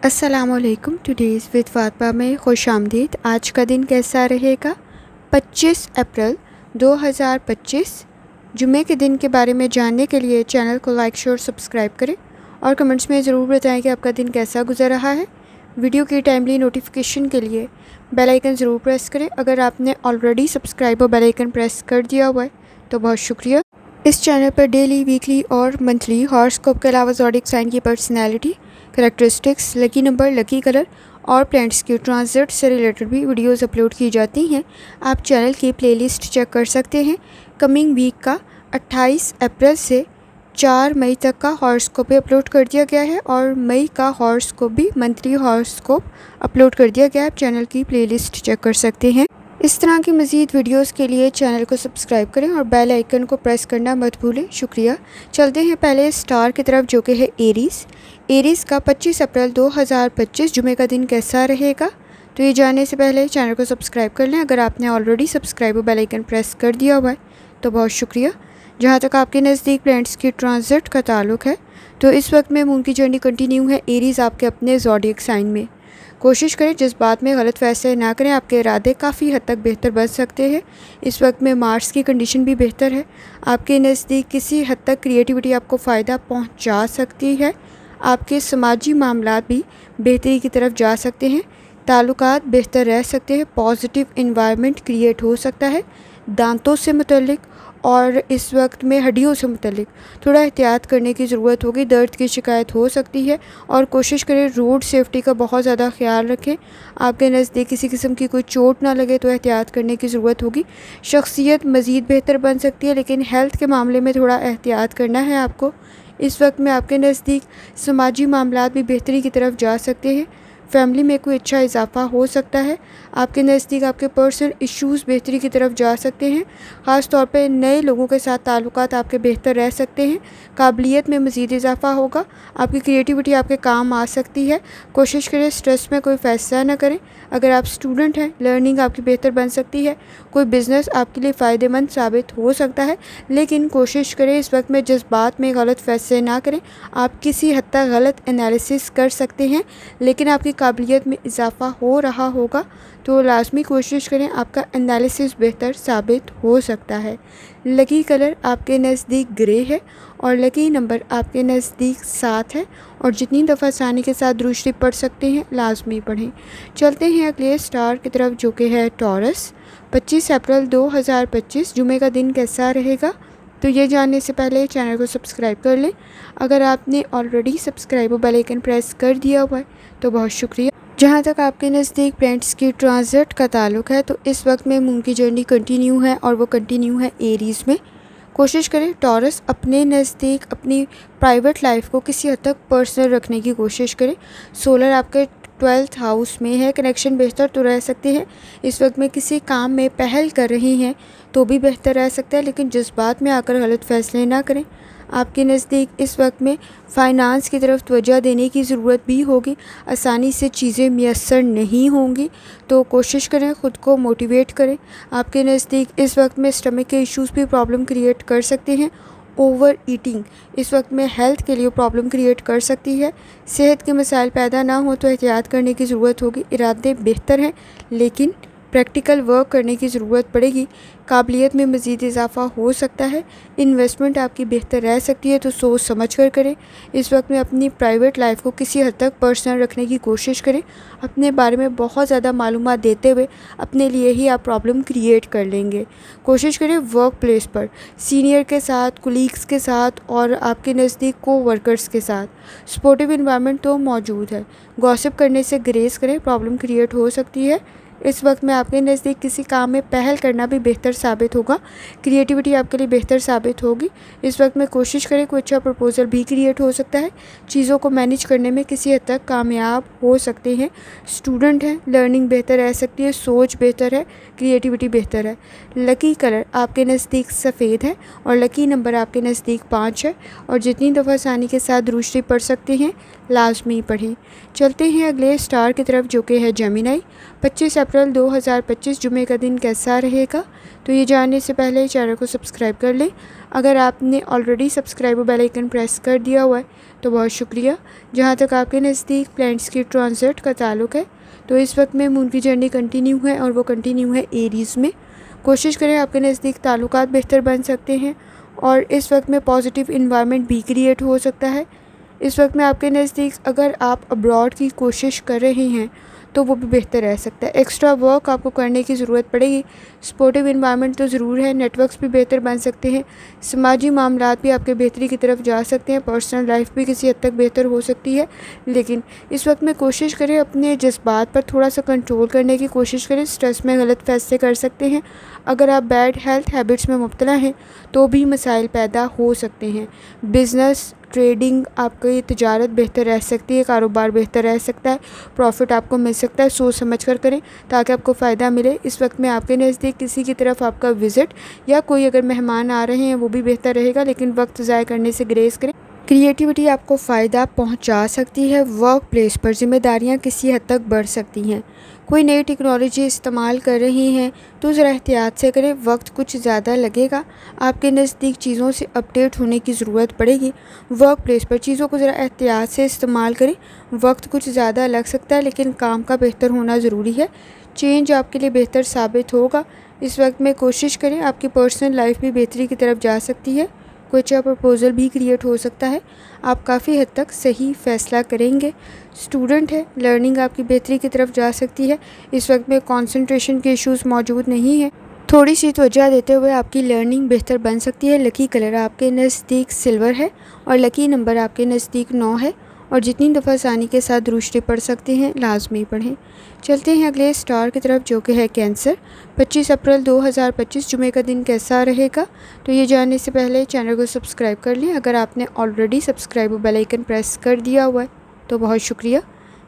अस्सलाम वालेकुम। Today's with Fatima में खुश आमदीद। आज का दिन कैसा रहेगा? 25 अप्रैल 2025 जुमे के दिन के बारे में जानने के लिए चैनल को लाइक शेयर सब्सक्राइब करें और कमेंट्स में ज़रूर बताएं कि आपका दिन कैसा गुजर रहा है। वीडियो की टाइमली नोटिफिकेशन के लिए बेल आइकन ज़रूर प्रेस करें। अगर आपने ऑलरेडी सब्सक्राइब और बेल आइकन प्रेस कर दिया हुआ है तो बहुत शुक्रिया। इस चैनल पर डेली, वीकली और मंथली हॉरोस्कोप के अलावा ज़ोडिएक साइन की personality, characteristics, lucky number, lucky colour और प्लैनेट्स के ट्रांजिट से रिलेटेड भी वीडियोस अपलोड की जाती हैं। आप चैनल की प्लेलिस्ट चेक कर सकते हैं। कमिंग वीक का 28 अप्रैल से 4 मई तक का हॉरोस्कोप भी अपलोड कर दिया गया है और मई का हॉरोस्कोप भी, मंथली हॉरोस्कोप अपलोड कर दिया गया है। आप चैनल की प्लेलिस्ट चेक कर सकते हैं। इस तरह की मज़ीद वीडियोस के लिए चैनल को सब्सक्राइब करें और बेल आइकन को प्रेस करना मत भूलें। शुक्रिया। चलते हैं पहले स्टार की तरफ, जो कि है एरीज़। एरीज़ का 25 अप्रैल 2025 जुमे का दिन कैसा रहेगा? तो ये जानने से पहले चैनल को सब्सक्राइब कर लें। अगर आपने ऑलरेडी सब्सक्राइब और बेल आइकन प्रेस कर दिया हुआ है तो बहुत शुक्रिया। जहाँ तक आपके नज़दीक प्लैनेट्स की ट्रांजिट का ताल्लुक़ है तो इस वक्त में मून की जर्नी कंटिन्यू है एरीज़ आपके अपने ज़ोडिएक साइन में। कोशिश करें जिस बात में गलत फैसले ना करें। आपके इरादे काफ़ी हद तक बेहतर बन सकते हैं। इस वक्त में मार्स की कंडीशन भी बेहतर है। आपके नज़दीक किसी हद तक क्रिएटिविटी आपको फ़ायदा पहुंचा सकती है। आपके समाजी मामलात भी बेहतरी की तरफ जा सकते हैं। ताल्लुकात बेहतर रह सकते हैं। पॉजिटिव इन्वायरमेंट क्रिएट हो सकता है। दांतों से मुतल्लिक और इस वक्त में हड्डियों से मुतल्लिक थोड़ा एहतियात करने की ज़रूरत होगी। दर्द की शिकायत हो सकती है और कोशिश करें रोड सेफ्टी का बहुत ज़्यादा ख्याल रखें। आपके नज़दीक किसी किस्म की कोई चोट ना लगे तो एहतियात करने की ज़रूरत होगी। शख्सियत मज़ीद बेहतर बन सकती है लेकिन हेल्थ के मामले में थोड़ा एहतियात करना है आपको। इस वक्त में आपके नज़दीक समाजी मामलात भी बेहतरी की तरफ जा सकते हैं। फैमिली में कोई अच्छा इजाफा हो सकता है। आपके नज़दीक आपके पर्सनल इश्यूज़ बेहतरी की तरफ जा सकते हैं। ख़ास तौर पे नए लोगों के साथ ताल्लुकात आपके बेहतर रह सकते हैं। काबिलियत में मज़ीद इजाफा होगा। आपकी क्रिएटिविटी आपके काम आ सकती है। कोशिश करें स्ट्रेस में कोई फ़ैसला ना करें। अगर आप स्टूडेंट हैं, लर्निंग आपकी बेहतर बन सकती है। कोई बिज़नेस आपके लिए फ़ायदेमंद साबित हो सकता है लेकिन कोशिश करें इस वक्त में जज्बात में गलत फ़ैसले ना करें। आप किसी हद तक गलत एनालिसिस कर सकते हैं लेकिन आपकी काबिलियत में इजाफा हो रहा होगा तो लाजमी कोशिश करें। आपका एनालिसिस बेहतर साबित हो सकता है। लकी कलर आपके नज़दीक ग्रे है और लकी नंबर आपके नज़दीक 7 है और जितनी दफ़ा आसानी के साथ दुरूद शरीफ पढ़ सकते हैं लाजमी पढ़ें। चलते हैं अगले स्टार की तरफ, जो कि है टॉरस। 25 अप्रैल 2025 जुमे का दिन कैसा रहेगा? तो ये जानने से पहले चैनल को सब्सक्राइब कर लें। अगर आपने ऑलरेडी सब्सक्राइब और बेल आइकन प्रेस कर दिया हुआ है तो बहुत शुक्रिया। जहाँ तक आपके नज़दीक प्लैनेट्स की ट्रांजिट का ताल्लुक़ है तो इस वक्त में मून की जर्नी कंटिन्यू है और वो कंटिन्यू है एरीज़ में। कोशिश करें टॉरस अपने नज़दीक अपनी प्राइवेट लाइफ को किसी हद तक पर्सनल रखने की कोशिश करें। सोलर आपके 12th हाउस में है। कनेक्शन बेहतर तो रह सकते हैं। इस वक्त में किसी काम में पहल कर रही हैं तो भी बेहतर रह सकता है लेकिन जज्बात में आकर गलत फ़ैसले ना करें। आपके नज़दीक इस वक्त में फ़ाइनांस की तरफ तवज्जो देने की ज़रूरत भी होगी। आसानी से चीज़ें मुयस्सर नहीं होंगी तो कोशिश करें ख़ुद को मोटिवेट करें। आपके नज़दीक इस वक्त में स्टमक के इश्यूज़ भी प्रॉब्लम क्रिएट कर सकते हैं। ओवर ईटिंग इस वक्त में हेल्थ के लिए प्रॉब्लम क्रिएट कर सकती है। सेहत के मसाइल पैदा ना हो तो एहतियात करने की ज़रूरत होगी। इरादे बेहतर हैं लेकिन प्रैक्टिकल वर्क करने की ज़रूरत पड़ेगी। काबिलियत में मज़ीद इजाफा हो सकता है। इन्वेस्टमेंट आपकी बेहतर रह सकती है तो सोच समझ कर करें। इस वक्त में अपनी प्राइवेट लाइफ को किसी हद तक पर्सनल रखने की कोशिश करें। अपने बारे में बहुत ज़्यादा मालूमात देते हुए अपने लिए ही आप प्रॉब्लम क्रिएट कर लेंगे। कोशिश करें वर्क प्लेस पर सीनियर के साथ, कुलीग्स के साथ और आपके नज़दीक को वर्कर्स के साथ सपोर्टिव इन्वायरमेंट तो मौजूद है। गॉसिप करने से ग्रेस करें, प्रॉब्लम क्रिएट हो सकती है। इस वक्त में आपके नज़दीक किसी काम में पहल करना भी बेहतर साबित होगा। क्रिएटिविटी आपके लिए बेहतर साबित होगी। इस वक्त में कोशिश करें कोई अच्छा प्रपोज़ल भी क्रिएट हो सकता है। चीज़ों को मैनेज करने में किसी हद तक कामयाब हो सकते हैं। स्टूडेंट हैं, लर्निंग बेहतर रह सकती है। सोच बेहतर है, क्रिएटिविटी बेहतर है। लकी कलर आपके नज़दीक सफ़ेद है और लकी नंबर आपके नज़दीक 5 है और जितनी दफ़ा आसानी के साथ दुरूद शरीफ पढ़ सकते हैं लाजमी पढ़ें। चलते हैं अगले स्टार की तरफ, जो कि है जेमिनी। 25 अप्रैल 2025 जुमे का दिन कैसा रहेगा, तो ये जानने से पहले चैनल को सब्सक्राइब कर लें। अगर आपने already subscribe bell icon press कर दिया हुआ है तो बहुत शुक्रिया। जहाँ तक आपके नज़दीक प्लैनेट्स की ट्रांजिट का ताल्लुक़ है, तो इस वक्त में मून की जर्नी कंटिन्यू है और वो कंटिन्यू है एरीज़ में। कोशिश करें आपके नज़दीक ताल्लुकात बेहतर बन सकते हैं और इस वक्त में पॉजिटिव इन्वायरमेंट भी क्रिएट हो सकता है। इस वक्त में आपके नज़दीक अगर आप अब्रॉड की कोशिश कर रहे हैं तो वो भी बेहतर रह सकता है। एक्स्ट्रा वर्क आपको करने की ज़रूरत पड़ेगी। सपोर्टिव इन्वायरमेंट तो ज़रूर है, नेटवर्क्स भी बेहतर बन सकते हैं, समाजी मामलात भी आपके बेहतरी की तरफ जा सकते हैं, पर्सनल लाइफ भी किसी हद तक बेहतर हो सकती है। लेकिन इस वक्त में कोशिश करें अपने जज्बात पर थोड़ा सा कंट्रोल करने की कोशिश करें। स्ट्रेस में गलत फैसले कर सकते हैं। अगर आप बैड हेल्थ हैबिट्स में मुब्तला हैं तो भी मसाइल पैदा हो सकते हैं। बिज़नेस, ट्रेडिंग, आपकी तिजारत बेहतर रह सकती है, कारोबार बेहतर रह सकता है, प्रॉफिट आपको मिल सकता है। सोच समझ कर करें ताकि आपको फ़ायदा मिले। इस वक्त में आपके नज़दीक किसी की तरफ आपका विज़िट या कोई अगर मेहमान आ रहे हैं वो भी बेहतर रहेगा, लेकिन वक्त ज़ाया करने से गुरेज करें। क्रिएटिविटी आपको फ़ायदा पहुंचा सकती है। वर्क प्लेस पर जिम्मेदारियां किसी हद तक बढ़ सकती हैं। कोई नई टेक्नोलॉजी इस्तेमाल कर रही हैं तो ज़रा एहतियात से करें, वक्त कुछ ज़्यादा लगेगा। आपके नज़दीक चीज़ों से अपडेट होने की ज़रूरत पड़ेगी। वर्क प्लेस पर चीज़ों को ज़रा एहतियात से इस्तेमाल करें, वक्त कुछ ज़्यादा लग सकता है लेकिन काम का बेहतर होना ज़रूरी है। चेंज आपके लिए बेहतर साबित होगा। इस वक्त में कोशिश करें, आपकी पर्सनल लाइफ भी बेहतरी की तरफ जा सकती है। कोई अच्छा प्रपोज़ल भी क्रिएट हो सकता है। आप काफ़ी हद तक सही फ़ैसला करेंगे। स्टूडेंट है, लर्निंग आपकी बेहतरी की तरफ जा सकती है। इस वक्त में कंसंट्रेशन के इश्यूज़ मौजूद नहीं है। थोड़ी सी तवज्जो देते हुए आपकी लर्निंग बेहतर बन सकती है। लकी कलर आपके नज़दीक सिल्वर है और लकी नंबर आपके नज़दीक 9 है। और जितनी दफ़ा आसानी के साथ रोशनी पढ़ सकते हैं लाजमी पढ़ें। चलते हैं अगले स्टार की तरफ जो कि है कैंसर। 25 अप्रैल 2025 जुमे का दिन कैसा रहेगा, तो ये जानने से पहले चैनल को सब्सक्राइब कर लें। अगर आपने already subscribe bell icon press कर दिया हुआ है तो बहुत शुक्रिया।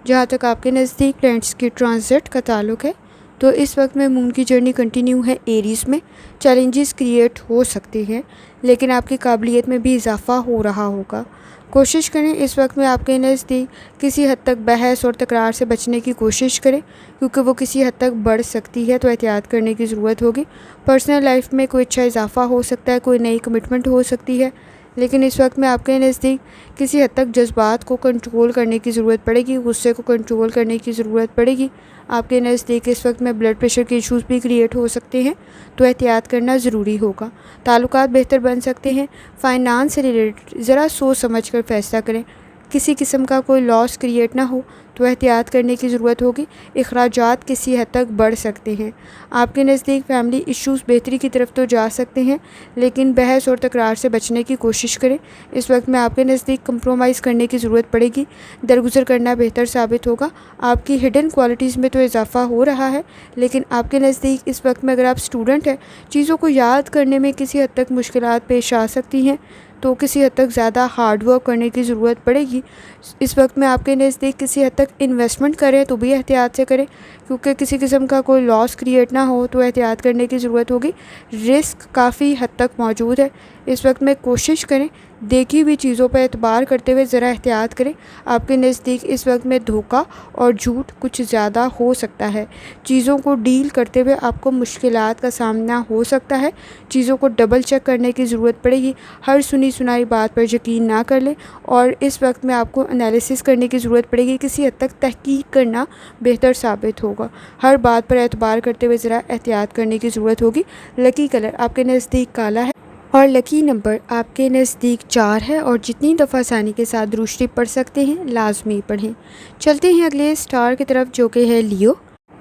जहाँ तक आपके नज़दीक प्लैनेट्स की ट्रांजिट का ताल्लुक़ है, तो इस वक्त में मून की जर्नी कंटिन्यू है एरीज़ में। चैलेंजेस क्रिएट हो सकते हैं लेकिन आपकी काबिलियत में भी इजाफ़ा हो रहा होगा। कोशिश करें इस वक्त में आपके नज़दीक किसी हद तक बहस और तकरार से बचने की कोशिश करें, क्योंकि वो किसी हद तक बढ़ सकती है, तो एहतियात करने की ज़रूरत होगी। पर्सनल लाइफ में कोई अच्छा इजाफ़ा हो सकता है, कोई नई कमिटमेंट हो सकती है, लेकिन इस वक्त में आपके नज़दीक किसी हद तक जज्बात को कंट्रोल करने की ज़रूरत पड़ेगी, गुस्से को कंट्रोल करने की ज़रूरत पड़ेगी। आपके नज़दीक इस वक्त में ब्लड प्रेशर के इश्यूज़ भी क्रिएट हो सकते हैं, तो एहतियात करना ज़रूरी होगा। ताल्लुकात बेहतर बन सकते हैं। फ़ाइनांस से रिलेटेड ज़रा सोच समझ कर फ़ैसला करें। किसी किस्म का कोई लॉस क्रिएट ना हो तो एहतियात करने की ज़रूरत होगी। अखराजात किसी हद तक बढ़ सकते हैं। आपके नज़दीक फैमिली इश्यूज़ बेहतरी की तरफ तो जा सकते हैं, लेकिन बहस और तकरार से बचने की कोशिश करें। इस वक्त में आपके नज़दीक कंप्रोमाइज़ करने की ज़रूरत पड़ेगी। दरगुजर करना बेहतर साबित होगा। आपकी हिडन क्वालिटीज़ में तो इजाफ़ा हो रहा है, लेकिन आपके नज़दीक इस वक्त में अगर आप स्टूडेंट हैं, चीज़ों को याद करने में किसी हद तक मुश्किलात पेश आ सकती हैं, तो किसी हद तक ज़्यादा हार्ड वर्क करने की ज़रूरत पड़ेगी। इस वक्त में आपके नज़दीक किसी हद तक इन्वेस्टमेंट करें तो भी एहतियात से करें, क्योंकि किसी किस्म का कोई लॉस क्रिएट ना हो, तो एहतियात करने की ज़रूरत होगी। रिस्क काफ़ी हद तक मौजूद है। इस वक्त में कोशिश करें देखी हुई चीज़ों पर एतबार करते हुए ज़रा एहतियात करें। आपके नज़दीक इस वक्त में धोखा और झूठ कुछ ज़्यादा हो सकता है। चीज़ों को डील करते हुए आपको मुश्किलात का सामना हो सकता है। चीज़ों को डबल चेक करने की ज़रूरत पड़ेगी। हर सुनी सुनाई बात पर यकीन ना कर लें और इस वक्त में आपको एनालिसिस करने की ज़रूरत पड़ेगी। किसी हद तक तहकीक करना बेहतर साबित होगा। हर बात पर एतबार करते हुए ज़रा एहतियात करने की ज़रूरत होगी। लकी कलर आपके नज़दीक काला है और लकी नंबर आपके नज़दीक 4 है। और जितनी दफ़ा आसानी के साथ रोशनी पढ़ सकते हैं लाजमी पढ़ें। चलते हैं अगले स्टार की तरफ जो कि है लियो।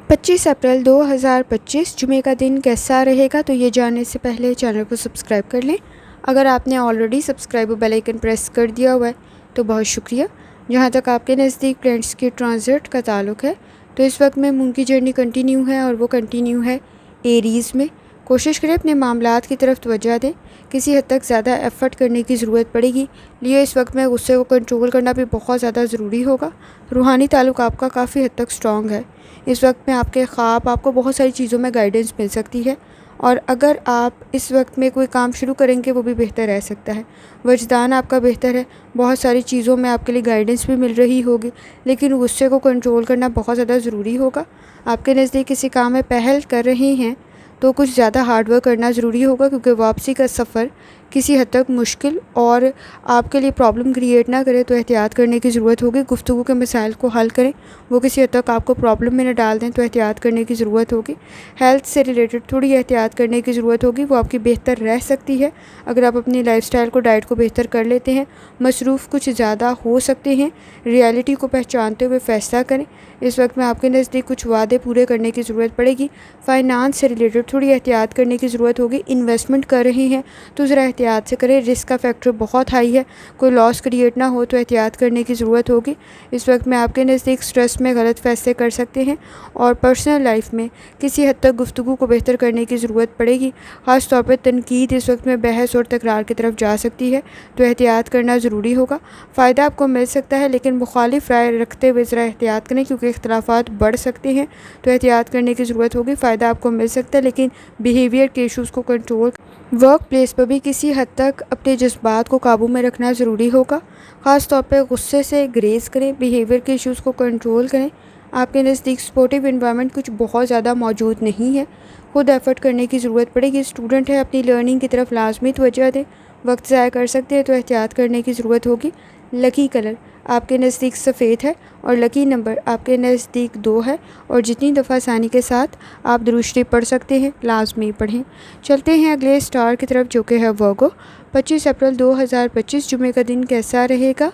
25 अप्रैल 2025 जुमे का दिन कैसा रहेगा, तो ये जानने से पहले चैनल को सब्सक्राइब कर लें। अगर आपने already subscribe bell icon press कर दिया हुआ है तो बहुत शुक्रिया। जहाँ तक आपके नज़दीक प्लैनेट्स की ट्रांजिट का ताल्लुक़ है, तो इस वक्त में मून की जर्नी कंटिन्यू है और वो कंटिन्यू है एरीज़ में। कोशिश करें अपने मामलात की तरफ तवज्जो दें। किसी हद तक ज़्यादा एफ़र्ट करने की ज़रूरत पड़ेगी। लिए इस वक्त में गुस्से को कंट्रोल करना भी बहुत ज़्यादा ज़रूरी होगा। रूहानी ताल्लुक़ आपका काफ़ी हद तक स्ट्रॉन्ग है। इस वक्त में आपके ख्वाब, आपको बहुत सारी चीज़ों में गाइडेंस मिल सकती है اور اگر آپ اس وقت میں کوئی کام شروع کریں گے وہ بھی بہتر رہ سکتا ہے۔ وجدان آپ کا بہتر ہے، بہت ساری چیزوں میں آپ کے لیے گائیڈنس بھی مل رہی ہوگی، لیکن غصے کو کنٹرول کرنا بہت زیادہ ضروری ہوگا۔ آپ کے نزدیک کسی کام میں پہل کر رہے ہیں تو کچھ زیادہ ہارڈ ورک کرنا ضروری ہوگا، کیونکہ واپسی کا سفر کسی حد تک مشکل اور آپ کے لیے پرابلم کریٹ نہ کرے تو احتیاط کرنے کی ضرورت ہوگی۔ گفتگو کے مسائل کو حل کریں، وہ کسی حد تک آپ کو پرابلم میں نہ ڈال دیں تو احتیاط کرنے کی ضرورت ہوگی۔ ہیلتھ سے ریلیٹڈ تھوڑی احتیاط کرنے کی ضرورت ہوگی، وہ آپ کی بہتر رہ سکتی ہے اگر آپ اپنی لائف سٹائل کو، ڈائٹ کو بہتر کر لیتے ہیں۔ مصروف کچھ زیادہ ہو سکتے ہیں، ریالٹی کو پہچانتے ہوئے فیصلہ کریں۔ اس وقت میں آپ کے نزدیک کچھ وعدے پورے کرنے کی ضرورت پڑے گی۔ فائنانس سے ریلیٹڈ تھوڑی احتیاط کرنے کی ضرورت ہوگی۔ انویسٹمنٹ کر رہے ہیں تو ذرا احتیاط سے کریں، رسک کا فیکٹر بہت ہائی ہے، کوئی لاس کریٹ نہ ہو تو احتیاط کرنے کی ضرورت ہوگی۔ اس وقت میں آپ کے نزدیک سٹریس میں غلط فیصلے کر سکتے ہیں اور پرسنل لائف میں کسی حد تک گفتگو کو بہتر کرنے کی ضرورت پڑے گی۔ خاص طور پہ تنقید اس وقت میں بحث اور تکرار کی طرف جا سکتی ہے تو احتیاط کرنا ضروری ہوگا۔ فائدہ آپ کو مل سکتا ہے لیکن مخالف رائے رکھتے ہوئے ذرا احتیاط کریں، کیونکہ اختلافات بڑھ سکتے ہیں تو احتیاط کرنے کی ضرورت ہوگی۔ فائدہ آپ کو مل سکتا ہے لیکن بیہیویئر کے ایشوز کو کنٹرول، ورک پلیس پر بھی کسی حد تک اپنے جذبات کو قابو میں رکھنا ضروری ہوگا۔ خاص طور پہ غصے سے گریز کریں، بیہیویئر کے ایشوز کو کنٹرول کریں۔ آپ کے نزدیک سپورٹیو انوائرمنٹ کچھ بہت زیادہ موجود نہیں ہے، خود ایفرٹ کرنے کی ضرورت پڑے گی۔ اسٹوڈنٹ ہے، اپنی لرننگ کی طرف لازمی توجہ دیں، وقت ضائع کر سکتے ہیں تو احتیاط کرنے کی ضرورت ہوگی۔ لکی کلر آپ کے نزدیک سفید ہے اور لکی نمبر آپ کے نزدیک 2 ہے، اور جتنی دفعہ آسانی کے ساتھ آپ درود شریف پڑھ سکتے ہیں لازمی پڑھیں۔ چلتے ہیں اگلے اسٹار کی طرف جو کہ ہے ورگو۔ 25 اپریل 2025 جمعے کا دن کیسا رہے گا؟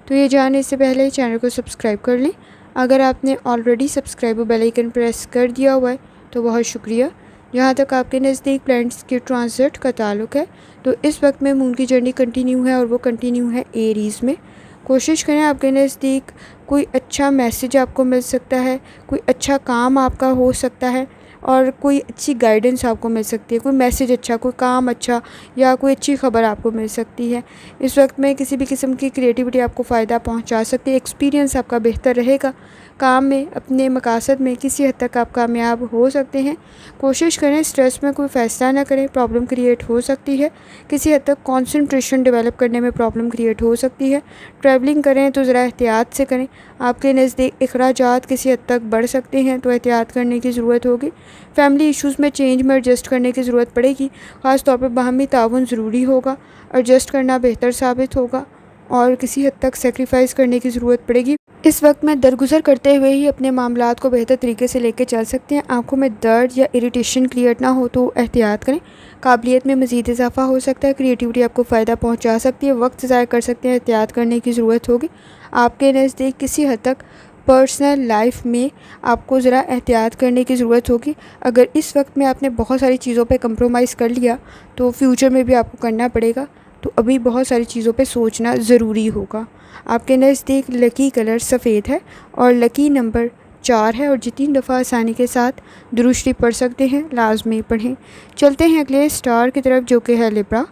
تو یہ جاننے سے پہلے چینل کو سبسکرائب کر لیں۔ اگر آپ نے آلریڈی سبسکرائب اور بیل آئیکن پریس کر دیا ہوا ہے تو بہت شکریہ۔ جہاں تک آپ کے نزدیک پلانٹس کے ٹرانزٹ کا تعلق ہے تو اس وقت میں مون کی جرنی کنٹینیو ہے اور وہ کنٹینیو ہے ایریز میں۔ کوشش کریں، آپ کے نزدیک کوئی اچھا میسیج آپ کو مل سکتا ہے، کوئی اچھا کام آپ کا ہو سکتا ہے اور کوئی اچھی گائیڈنس آپ کو مل سکتی ہے، کوئی میسیج اچھا، کوئی کام اچھا یا کوئی اچھی خبر آپ کو مل سکتی ہے۔ اس وقت میں کسی بھی قسم کی کریٹیوٹی آپ کو فائدہ پہنچا سکتی ہے، ایکسپیرینس آپ کا بہتر رہے گا، کام میں اپنے مقاصد میں کسی حد تک آپ کامیاب ہو سکتے ہیں۔ کوشش کریں سٹریس میں کوئی فیصلہ نہ کریں، پرابلم کریٹ ہو سکتی ہے، کسی حد تک کنسنٹریشن ڈیولپ کرنے میں پرابلم کریٹ ہو سکتی ہے۔ ٹریولنگ کریں تو ذرا احتیاط سے کریں، آپ کے نزدیک اخراجات کسی حد تک بڑھ سکتے ہیں تو احتیاط کرنے کی ضرورت ہوگی۔ فیملی ایشوز میں چینج میں ایڈجسٹ کرنے کی ضرورت پڑے گی، خاص طور پر باہمی تعاون ضروری ہوگا، ایڈجسٹ کرنا بہتر ثابت ہوگا اور کسی حد تک سیکریفائز کرنے کی ضرورت پڑے گی۔ اس وقت میں درگزر کرتے ہوئے ہی اپنے معاملات کو بہتر طریقے سے لے کے چل سکتے ہیں۔ آنکھوں میں درد یا اریٹیشن کریٹ نہ ہو تو احتیاط کریں۔ قابلیت میں مزید اضافہ ہو سکتا ہے، کریٹیوٹی آپ کو فائدہ پہنچا سکتی ہے، وقت ضائع کر سکتے ہیں، احتیاط کرنے کی ضرورت ہوگی۔ آپ کے نزدیک کسی حد تک پرسنل لائف میں آپ کو ذرا احتیاط کرنے کی ضرورت ہوگی۔ اگر اس وقت میں آپ نے بہت ساری چیزوں پہ کمپرومائز کر لیا تو فیوچر میں بھی آپ کو کرنا پڑے گا، تو ابھی بہت ساری چیزوں پہ سوچنا ضروری ہوگا۔ آپ کے نزدیک لکی کلر سفید ہے اور لکی نمبر 4 ہے، اور جتنی دفعہ آسانی کے ساتھ درود شریف پڑھ سکتے ہیں لازمی پڑھیں۔ چلتے ہیں اگلے اسٹار کی طرف جو کہ ہے لبرا۔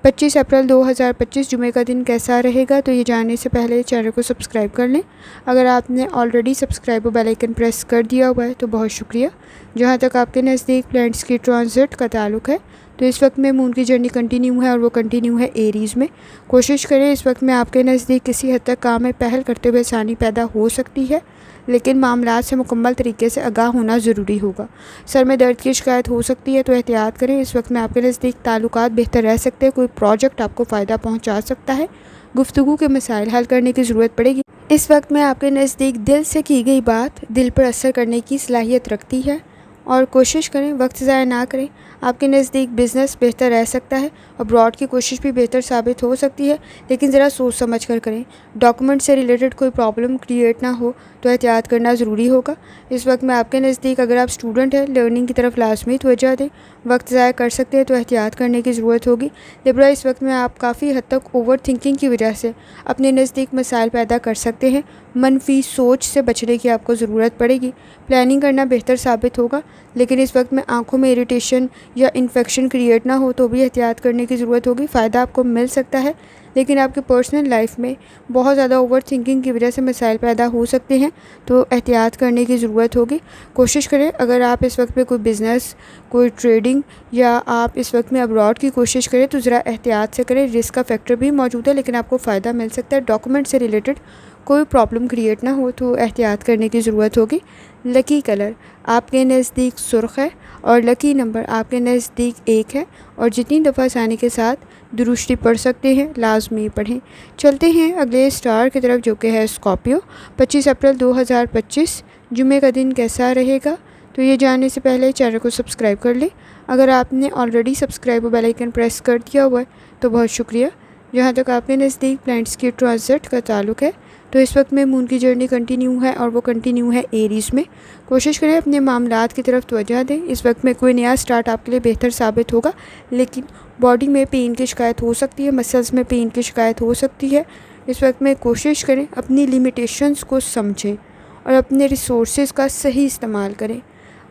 25 اپریل 2025 جمعے کا دن کیسا رہے گا؟ تو یہ جاننے سے پہلے چینل کو سبسکرائب کر لیں۔ اگر آپ نے آلریڈی سبسکرائب اور بیل آئیکن پریس کر دیا ہوا ہے تو بہت شکریہ۔ جہاں تک آپ کے نزدیک پلانٹس کی ٹرانزٹ کا تعلق ہے تو اس وقت میں مون کی جرنی کنٹینیو ہے اور وہ کنٹینیو ہے ایریز میں۔ کوشش کریں، اس وقت میں آپ کے نزدیک کسی حد تک کام میں پہل کرتے ہوئے آسانی پیدا ہو سکتی ہے، لیکن معاملات سے مکمل طریقے سے آگاہ ہونا ضروری ہوگا۔ سر میں درد کی شکایت ہو سکتی ہے تو احتیاط کریں۔ اس وقت میں آپ کے نزدیک تعلقات بہتر رہ سکتے ہیں، کوئی پروجیکٹ آپ کو فائدہ پہنچا سکتا ہے، گفتگو کے مسائل حل کرنے کی ضرورت پڑے گی۔ اس وقت میں آپ کے نزدیک دل سے کی گئی بات دل پر اثر کرنے کی صلاحیت رکھتی ہے، اور کوشش کریں وقت ضائع نہ کریں۔ آپ کے نزدیک بزنس بہتر رہ سکتا ہے، ابراڈ کی کوشش بھی بہتر ثابت ہو سکتی ہے، لیکن ذرا سوچ سمجھ کر کریں۔ ڈاکومنٹ سے ریلیٹڈ کوئی پرابلم کریٹ نہ ہو تو احتیاط کرنا ضروری ہوگا۔ اس وقت میں آپ کے نزدیک اگر آپ اسٹوڈنٹ ہیں، لرننگ کی طرف لازمی توجہ دیں، وقت ضائع کر سکتے ہیں تو احتیاط کرنے کی ضرورت ہوگی۔ لبرا، اس وقت میں آپ کافی حد تک اوور تھنکنگ کی وجہ سے اپنے نزدیک مسائل پیدا کر سکتے ہیں، منفی سوچ سے بچنے کی آپ کو ضرورت پڑے گی۔ پلاننگ کرنا بہتر ثابت ہوگا، لیکن اس وقت میں آنکھوں میں اریٹیشن या इन्फेक्शन क्रिएट ना हो तो भी एहतियात करने की ज़रूरत होगी। फ़ायदा आपको मिल सकता है, लेकिन आपके पर्सनल लाइफ में बहुत ज़्यादा ओवर थिंकिंग की वजह से मसाइल पैदा हो सकते हैं, तो एहतियात करने की ज़रूरत होगी। कोशिश करें, अगर आप इस वक्त में कोई बिज़नेस, कोई ट्रेडिंग या आप इस वक्त में अब्रॉड की कोशिश करें तो ज़रा एहतियात से करें। रिस्क का फैक्टर भी मौजूद है, लेकिन आपको फ़ायदा मिल सकता है। डॉक्यूमेंट से रिलेटेड कोई प्रॉब्लम क्रिएट ना हो तो एहतियात करने की ज़रूरत होगी। लकी कलर आपके नज़दीक सुर्ख है और लकी नंबर आपके नज़दीक 1 है, और जितनी दफ़ा आसानी के साथ दुरुस्ती पढ़ सकते हैं लाजमी पढ़ें। चलते हैं अगले स्टार की तरफ, जो कि है स्कॉर्पियो। 25 अप्रैल 2025 जुमे का दिन कैसा रहेगा, तो ये जानने से पहले चैनल को सब्सक्राइब कर लें। अगर आपने already subscribe bell icon press कर दिया हुआ है तो बहुत शुक्रिया। जहाँ तक आपके नज़दीक प्लैनेट्स की ट्रांजिट का ताल्लुक़ है, तो इस वक्त में मून की जर्नी कंटिन्यू है और वो कंटिन्यू है एरीज़ में। कोशिश करें अपने मामलात की तरफ तवज्जो दें। इस वक्त में कोई नया स्टार्ट आपके लिए बेहतर साबित होगा, लेकिन बॉडी में पेन की शिकायत हो सकती है, मसल्स में पेन की शिकायत हो सकती है। इस वक्त में कोशिश करें अपनी लिमिटेशंस को समझें और अपने रिसोर्सेज का सही इस्तेमाल करें।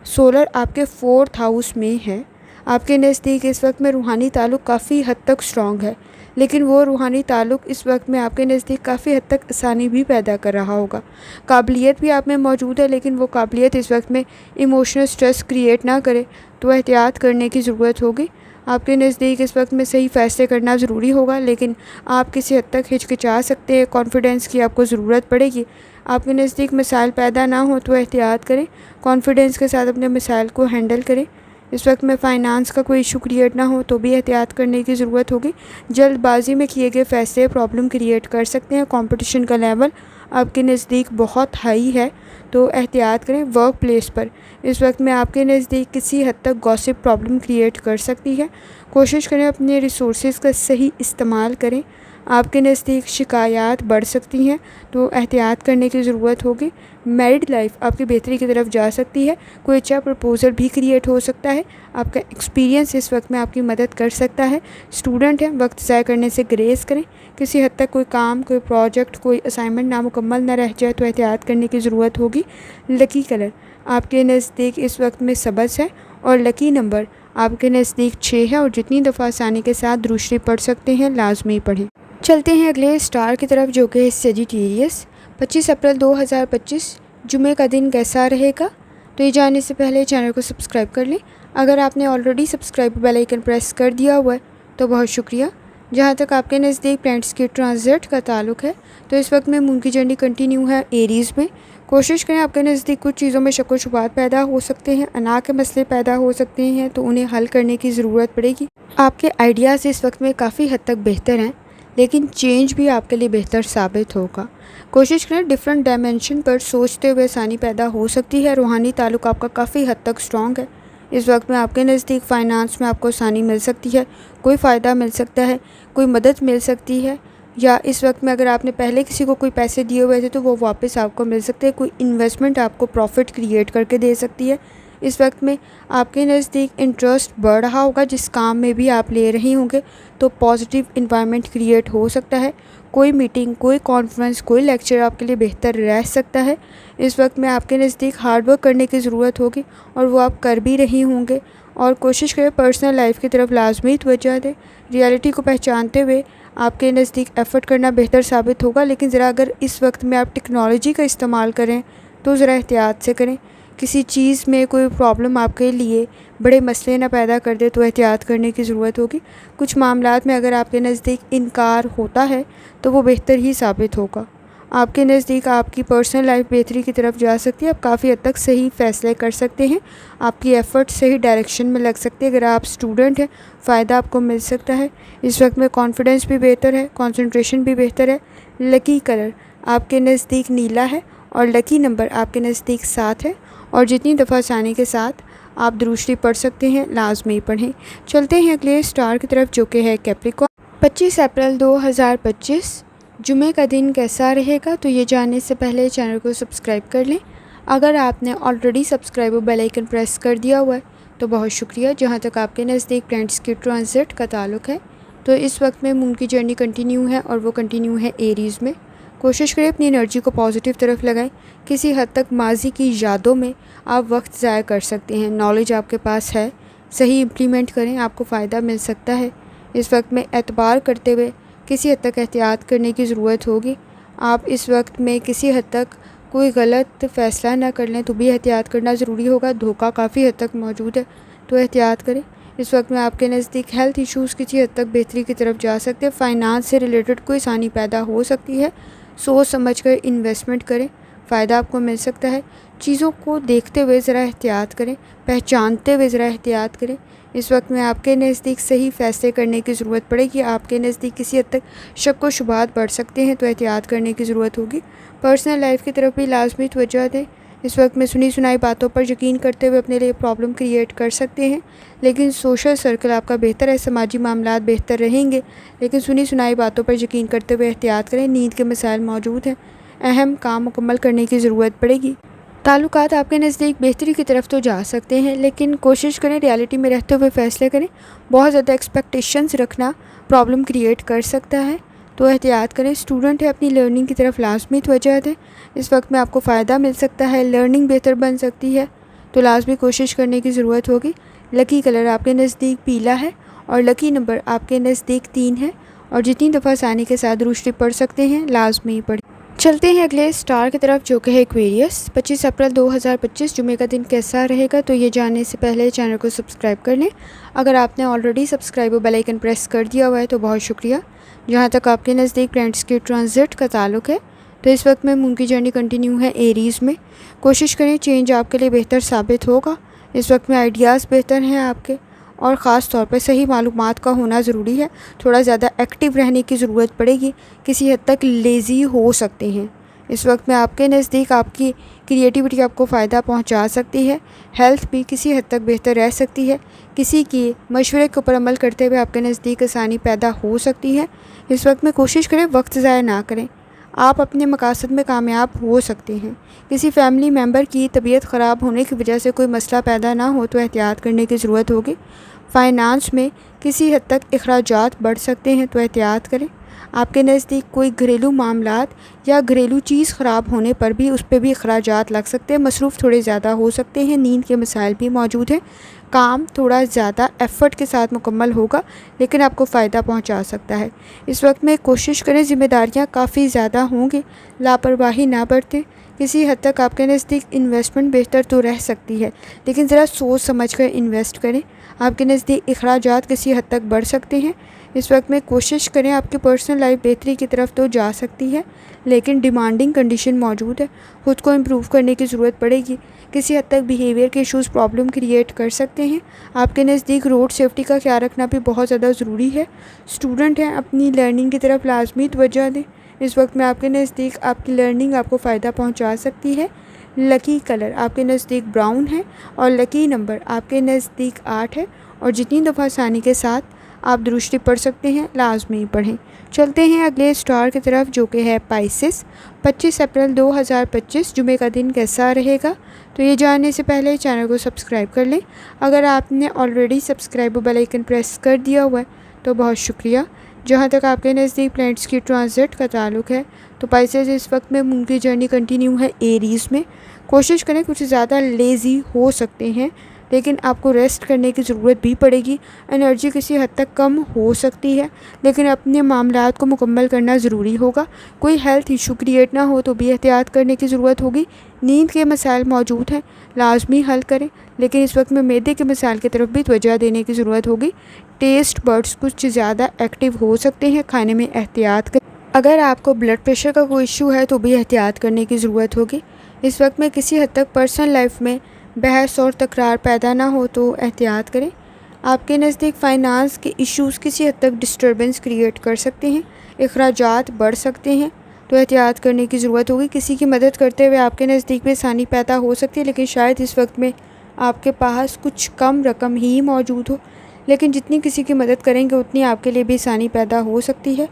सोलर आपके 4th हाउस में है। आपके नज़दीक इस वक्त में रूहानी ताल्लुक़ काफ़ी हद तक स्ट्रॉन्ग है, लेकिन वो रूहानी ताल्लुक़ इस वक्त में आपके नज़दीक काफ़ी हद तक आसानी भी पैदा कर रहा होगा। काबिलियत भी आप में मौजूद है, लेकिन वो काबिलियत इस वक्त में इमोशनल स्ट्रेस क्रिएट ना करे तो एहतियात करने की ज़रूरत होगी। आपके नज़दीक इस वक्त में सही फ़ैसले करना ज़रूरी होगा, लेकिन आप किसी हद तक हिचकिचा सकते हैं। कॉन्फिडेंस की आपको ज़रूरत पड़ेगी। आपके नज़दीक मसाइल पैदा ना हो तो एहतियात करें। कॉन्फिडेंस के साथ अपने मसाइल को हैंडल करें। इस वक्त में फ़ाइनेंस का कोई इशू क्रिएट ना हो तो भी एहतियात करने की ज़रूरत होगी। जल्दबाजी में किए गए फ़ैसले प्रॉब्लम क्रिएट कर सकते हैं। कंपटीशन का लेवल आपके नज़दीक बहुत हाई है, तो एहतियात करें। वर्क प्लेस पर इस वक्त में आपके नज़दीक किसी हद तक गॉसिप प्रॉब्लम क्रिएट कर सकती है। कोशिश करें अपने रिसोर्सेज का सही इस्तेमाल करें। आपके नज़दीक शिकायत बढ़ सकती हैं, तो एहतियात करने की ज़रूरत होगी। मैरिड लाइफ आपकी बेहतरी की तरफ जा सकती है। कोई अच्छा प्रपोज़ल भी क्रिएट हो सकता है। आपका एक्सपीरियंस इस वक्त में आपकी मदद कर सकता है। स्टूडेंट हैं, वक्त ज़ाया करने से ग्रेस करें। किसी हद तक कोई काम, कोई प्रोजेक्ट, कोई असाइनमेंट नामुकम्मल ना रह जाए तो एहतियात करने की ज़रूरत होगी। लकी कलर आपके नज़दीक इस वक्त में सब्ज़ है और लकी नंबर आपके नज़दीक 6 है, और जितनी दफ़ा आसानी के साथ दुरुस्ती पढ़ सकते हैं लाजमी पढ़ें। चलते हैं अगले स्टार की तरफ, जो कि है सेजिटेरियस। 25 अप्रैल 2025 जुमे का दिन कैसा रहेगा, तो ये जानने से पहले चैनल को सब्सक्राइब कर लें। अगर आपने already subscribe bell icon press कर दिया हुआ है तो बहुत शुक्रिया। जहाँ तक आपके नज़दीक प्लैनेट्स की ट्रांजिट का ताल्लुक़ है, तो इस वक्त में मून की जर्नी कंटिन्यू है एरीज़ में। कोशिश करें, आपके नज़दीक कुछ चीज़ों में शक व शुबात पैदा हो सकते हैं, अना के मसले पैदा हो सकते हैं, तो उन्हें हल करने की ज़रूरत पड़ेगी। आपके आइडियाज़ इस वक्त में काफ़ी हद तक बेहतर हैं, लेकिन चेंज भी आपके लिए बेहतर साबित होगा। कोशिश करें डिफरेंट डायमेंशन पर सोचते हुए आसानी पैदा हो सकती है। रूहानी ताल्लुक़ आपका काफ़ी हद तक स्ट्रॉन्ग है। इस वक्त में आपके नज़दीक फ़ाइनेंस में आपको आसानी मिल सकती है, कोई फ़ायदा मिल सकता है, कोई मदद मिल सकती है, या इस वक्त में अगर आपने पहले किसी को कोई पैसे दिए हुए थे तो वो वापस आपको मिल सकते हैं। कोई इन्वेस्टमेंट आपको प्रॉफिट क्रिएट करके दे सकती है। इस वक्त में आपके नज़दीक इंटरेस्ट बढ़ रहा होगा, जिस काम में भी आप ले रहे होंगे तो पॉजिटिव इन्वायरमेंट क्रिएट हो सकता है। कोई मीटिंग, कोई कॉन्फ्रेंस, कोई लेक्चर आपके लिए बेहतर रह सकता है। इस वक्त में आपके नज़दीक हार्ड वर्क करने की ज़रूरत होगी, और वो आप कर भी रही होंगे। और कोशिश करें पर्सनल लाइफ की तरफ लाजमी तवज्जो दें। रियलिटी को पहचानते हुए आपके नज़दीक एफ़र्ट करना बेहतर साबित होगा, लेकिन ज़रा अगर इस वक्त में आप टेक्नोलॉजी का इस्तेमाल करें तो ज़रा एहतियात से करें। किसी चीज़ में कोई प्रॉब्लम आपके लिए बड़े मसले ना पैदा कर दे तो एहतियात करने की ज़रूरत होगी। कुछ मामलात में अगर आपके नज़दीक इनकार होता है तो वो बेहतर ही साबित होगा। आपके नज़दीक आपकी पर्सनल लाइफ बेहतरी की तरफ जा सकती है। आप काफ़ी हद तक सही फ़ैसले कर सकते हैं। आपकी एफ़र्ट सही डायरेक्शन में लग सकते हैं। अगर आप स्टूडेंट हैं, फ़ायदा आपको मिल सकता है। इस वक्त में कॉन्फिडेंस भी बेहतर है, कंसंट्रेशन भी बेहतर है। लकी कलर आपके नज़दीक नीला है और लकी नंबर आपके नज़दीक 7 है, और जितनी दफ़ा आसानी के साथ आप दुरुस्ती पढ़ सकते हैं लाजमी पढ़ें। चलते हैं अगले स्टार की तरफ, जो कि है कैप्रिकॉर्न। 25 अप्रैल 2025 जुमे का दिन कैसा रहेगा, तो ये जानने से पहले चैनल को सब्सक्राइब कर लें। अगर आपने already subscribe bell icon press कर दिया हुआ है तो बहुत शुक्रिया। जहाँ तक आपके नज़दीक प्लैनेट्स की ट्रांजिट का ताल्लुक़ है, तो इस वक्त में मून की जर्नी कंटिन्यू है और वो कंटिन्यू है एरीज़ में। कोशिश करें अपनी एनर्जी को पॉजिटिव तरफ लगाएं। किसी हद तक माजी की यादों में आप वक्त ज़ाया कर सकते हैं। नॉलेज आपके पास है, صحیح امپلیمنٹ کریں، آپ کو فائدہ مل سکتا ہے۔ اس وقت میں اعتبار کرتے ہوئے کسی حد تک احتیاط کرنے کی ضرورت ہوگی۔ آپ اس وقت میں کسی حد تک کوئی غلط فیصلہ نہ کر لیں تو بھی احتیاط کرنا ضروری ہوگا۔ دھوکہ کافی حد تک موجود ہے تو احتیاط کریں۔ اس وقت میں آپ کے نزدیک ہیلتھ ایشوز کسی حد تک بہتری کی طرف جا سکتے ہیں۔ فائنانس سے ریلیٹڈ کوئی آسانی پیدا ہو سکتی ہے، سوچ سمجھ کر انویسٹمنٹ کریں، فائدہ آپ کو مل سکتا ہے۔ چیزوں کو دیکھتے ہوئے ذرا احتیاط کریں، پہچانتے ہوئے ذرا احتیاط کریں۔ اس وقت میں آپ کے نزدیک صحیح فیصلے کرنے کی ضرورت پڑے گی۔ آپ کے نزدیک کسی حد تک شک و شبہات بڑھ سکتے ہیں تو احتیاط کرنے کی ضرورت ہوگی۔ پرسنل لائف کی طرف بھی لازمی توجہ دیں۔ اس وقت میں سنی سنائی باتوں پر یقین کرتے ہوئے اپنے لیے پرابلم کریٹ کر سکتے ہیں، لیکن سوشل سرکل آپ کا بہتر ہے، سماجی معاملات بہتر رہیں گے، لیکن سنی سنائی باتوں پر یقین کرتے ہوئے احتیاط کریں۔ نیند کے مسائل موجود ہیں، اہم کام مکمل کرنے کی ضرورت پڑے گی۔ تعلقات آپ کے نزدیک بہتری کی طرف تو جا سکتے ہیں، لیکن کوشش کریں ریالٹی میں رہتے ہوئے فیصلے کریں۔ بہت زیادہ ایکسپیکٹیشنز رکھنا پرابلم کریٹ کر سکتا ہے تو احتیاط کریں۔ اسٹوڈنٹ ہے، اپنی لرننگ کی طرف لازمی توجہ دیں۔ اس وقت میں آپ کو فائدہ مل سکتا ہے، لرننگ بہتر بن سکتی ہے تو لازمی کوشش کرنے کی ضرورت ہوگی۔ لکی کلر آپ کے نزدیک پیلا ہے اور لکی نمبر آپ کے نزدیک 3 ہے، اور جتنی دفعہ آسانی کے ساتھ روشنی پڑھ سکتے ہیں لازمی پڑھیں۔ چلتے ہیں اگلے اسٹار کی طرف جو کہ ہے ایکویریس۔ 25 اپریل 2025 جمعے کا دن کیسا رہے گا، تو یہ جاننے سے پہلے چینل کو سبسکرائب کر لیں۔ اگر آپ نے آلریڈی سبسکرائب اور بیل آئیکن پریس کر دیا ہوا ہے تو بہت شکریہ۔ جہاں تک آپ کے نزدیک پلانٹس کے ٹرانزٹ کا تعلق ہے تو اس وقت میں مون کی جرنی کنٹینیو ہے ایریز میں۔ کوشش کریں چینج آپ کے لیے بہتر ثابت ہوگا۔ اس وقت میں آئیڈیاز بہتر ہیں آپ کے، اور خاص طور پہ صحیح معلومات کا ہونا ضروری ہے۔ تھوڑا زیادہ ایکٹیو رہنے کی ضرورت پڑے گی، کسی حد تک لیزی ہو سکتے ہیں۔ اس وقت میں آپ کے نزدیک آپ کی کریٹیوٹی آپ کو فائدہ پہنچا سکتی ہے۔ ہیلتھ بھی کسی حد تک بہتر رہ سکتی ہے۔ کسی کی مشورے کے اوپر عمل کرتے ہوئے آپ کے نزدیک آسانی پیدا ہو سکتی ہے۔ اس وقت میں کوشش کریں وقت ضائع نہ کریں، آپ اپنے مقاصد میں کامیاب ہو سکتے ہیں۔ کسی فیملی ممبر کی طبیعت خراب ہونے کی وجہ سے کوئی مسئلہ پیدا نہ ہو تو احتیاط کرنے کی ضرورت ہوگی۔ فائنانس میں کسی حد تک اخراجات بڑھ سکتے ہیں تو احتیاط کریں۔ آپ کے نزدیک کوئی گھریلو معاملات یا گھریلو چیز خراب ہونے پر بھی اس پہ بھی اخراجات لگ سکتے ہیں، مصروف تھوڑے زیادہ ہو سکتے ہیں۔ نیند کے مسائل بھی موجود ہیں، کام تھوڑا زیادہ ایفرٹ کے ساتھ مکمل ہوگا لیکن آپ کو فائدہ پہنچا سکتا ہے۔ اس وقت میں کوشش کریں، ذمہ داریاں کافی زیادہ ہوں گی، لاپرواہی نہ برتیں۔ کسی حد تک آپ کے نزدیک انویسٹمنٹ بہتر تو رہ سکتی ہے، لیکن ذرا سوچ سمجھ کر انویسٹ کریں۔ آپ کے نزدیک اخراجات کسی حد تک بڑھ سکتے ہیں۔ اس وقت میں کوشش کریں، آپ کی پرسنل لائف بہتری کی طرف تو جا سکتی ہے لیکن ڈیمانڈنگ کنڈیشن موجود ہے، خود کو امپروو کرنے کی ضرورت پڑے گی۔ کسی حد تک بیہیویئر کے ایشوز پرابلم کریٹ کر سکتے ہیں۔ آپ کے نزدیک روڈ سیفٹی کا خیال رکھنا بھی بہت زیادہ ضروری ہے۔ اسٹوڈنٹ ہیں، اپنی لرننگ کی طرف لازمی توجہ دیں۔ اس وقت میں آپ کے نزدیک آپ کی لرننگ آپ کو فائدہ پہنچا سکتی ہے۔ لکی کلر آپ کے نزدیک براؤن ہے اور لکی نمبر آپ کے نزدیک 8 ہے، اور جتنی دفعہ آسانی کے ساتھ آپ درستی پڑھ سکتے ہیں لازمی پڑھیں۔ چلتے ہیں اگلے اسٹار کی طرف جو کہ ہے پائسس۔ 25 اپریل 2025 جمعے کا دن کیسا رہے گا، تو یہ جاننے سے پہلے چینل کو سبسکرائب کر لیں۔ اگر آپ نے already subscribe bell icon press کر دیا ہوا ہے تو بہت شکریہ۔ جہاں تک آپ کے نزدیک پلانٹس کی ٹرانزٹ کا تعلق ہے تو پائسس اس وقت میں مون کی جرنی کنٹینیو ہے ایریز میں۔ کوشش کریں، کچھ زیادہ لیزی ہو سکتے ہیں لیکن آپ کو ریسٹ کرنے کی ضرورت بھی پڑے گی۔ انرجی کسی حد تک کم ہو سکتی ہے لیکن اپنے معاملات کو مکمل کرنا ضروری ہوگا۔ کوئی ہیلتھ ایشو کریٹ نہ ہو تو بھی احتیاط کرنے کی ضرورت ہوگی۔ نیند کے مسائل موجود ہیں، لازمی حل کریں، لیکن اس وقت میں معدے کے مسائل کی طرف بھی توجہ دینے کی ضرورت ہوگی۔ ٹیسٹ برڈز کچھ زیادہ ایکٹیو ہو سکتے ہیں، کھانے میں احتیاط کریں۔ اگر آپ کو بلڈ پریشر کا کوئی ایشو ہے تو بھی احتیاط کرنے کی ضرورت ہوگی۔ اس وقت میں کسی حد تک پرسنل لائف میں بحث اور تکرار پیدا نہ ہو تو احتیاط کریں۔ آپ کے نزدیک فائنانس کے ایشوز کسی حد تک ڈسٹربنس کریٹ کر سکتے ہیں، اخراجات بڑھ سکتے ہیں تو احتیاط کرنے کی ضرورت ہوگی۔ کسی کی مدد کرتے ہوئے آپ کے نزدیک بھی آسانی پیدا ہو سکتی ہے، لیکن شاید اس وقت میں آپ کے پاس کچھ کم رقم ہی موجود ہو، لیکن جتنی کسی کی مدد کریں گے اتنی آپ کے لیے بھی آسانی پیدا ہو سکتی ہے۔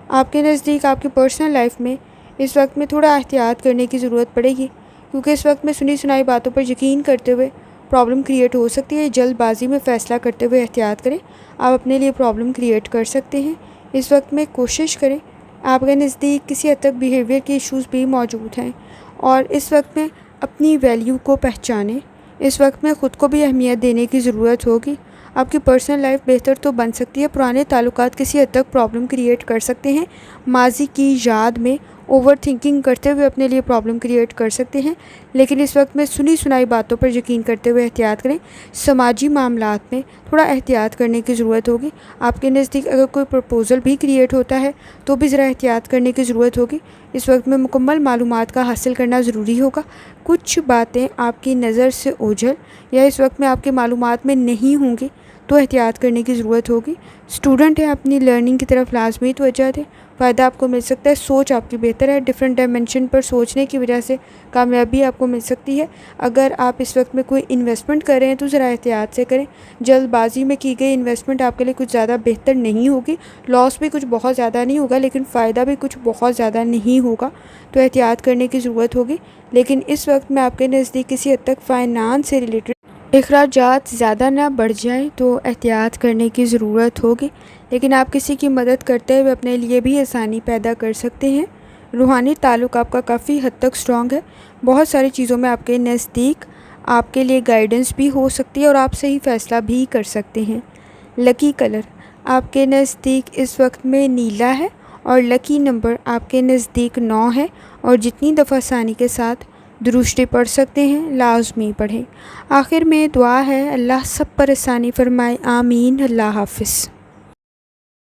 آپ کے نزدیک آپ کی پرسنل لائف میں اس وقت میں تھوڑا احتیاط کرنے کی ضرورت پڑے گی، کیونکہ اس وقت میں سنی سنائی باتوں پر یقین کرتے ہوئے پرابلم کریٹ ہو سکتی ہے۔ جلد بازی میں فیصلہ کرتے ہوئے احتیاط کریں، آپ اپنے لیے پرابلم کریٹ کر سکتے ہیں۔ اس وقت میں کوشش کریں، آپ کے نزدیک کسی حد تک بیہیویئر کے ایشوز بھی موجود ہیں، اور اس وقت میں اپنی ویلیو کو پہچانیں۔ اس وقت میں خود کو بھی اہمیت دینے کی ضرورت ہوگی، آپ کی پرسنل لائف بہتر تو بن سکتی ہے، پرانے تعلقات کسی حد تک پرابلم کریٹ کر سکتے ہیں، ماضی کی یاد میں اوور تھنکنگ کرتے ہوئے اپنے لیے پرابلم کریٹ کر سکتے ہیں، لیکن اس وقت میں سنی سنائی باتوں پر یقین کرتے ہوئے احتیاط کریں۔ سماجی معاملات میں تھوڑا احتیاط کرنے کی ضرورت ہوگی۔ آپ کے نزدیک اگر کوئی پرپوزل بھی کریٹ ہوتا ہے تو بھی ذرا احتیاط کرنے کی ضرورت ہوگی۔ اس وقت میں مکمل معلومات کا حاصل کرنا ضروری ہوگا۔ کچھ باتیں آپ کی نظر سے اوجھل یا اس وقت میں آپ کے معلومات میں نہیں ہوں گی تو احتیاط کرنے کی ضرورت ہوگی۔ اسٹوڈنٹ ہیں، اپنی لرننگ کی طرف لازمی توجہ دیں، فائدہ آپ کو مل سکتا ہے، سوچ آپ کی بہتر ہے، ڈفرینٹ ڈائمینشن پر سوچنے کی وجہ سے کامیابی آپ کو مل سکتی ہے۔ اگر آپ اس وقت میں کوئی انویسٹمنٹ کر رہے ہیں تو ذرا احتیاط سے کریں، جلد بازی میں کی گئی انویسٹمنٹ آپ کے لیے کچھ زیادہ بہتر نہیں ہوگی، لاس بھی کچھ بہت زیادہ نہیں ہوگا لیکن فائدہ بھی کچھ بہت زیادہ نہیں ہوگا، تو احتیاط کرنے کی ضرورت ہوگی۔ لیکن اس وقت میں آپ کے نزدیک کسی حد تک فائنانس سے ریلیٹڈ اخراجات زیادہ نہ بڑھ جائیں تو احتیاط کرنے کی ضرورت ہوگی، لیکن آپ کسی کی مدد کرتے ہوئے اپنے لیے بھی آسانی پیدا کر سکتے ہیں۔ روحانی تعلق آپ کا کافی حد تک سٹرانگ ہے، بہت ساری چیزوں میں آپ کے نزدیک آپ کے لیے گائیڈنس بھی ہو سکتی ہے اور آپ صحیح فیصلہ بھی کر سکتے ہیں۔ لکی کلر آپ کے نزدیک اس وقت میں نیلا ہے اور لکی نمبر آپ کے نزدیک 9 ہے، اور جتنی دفعہ آسانی کے ساتھ درود شریف پڑھ سکتے ہیں لازمی پڑھیں۔ آخر میں دعا ہے، اللہ سب پر آسانی فرمائے، آمین۔ اللہ حافظ۔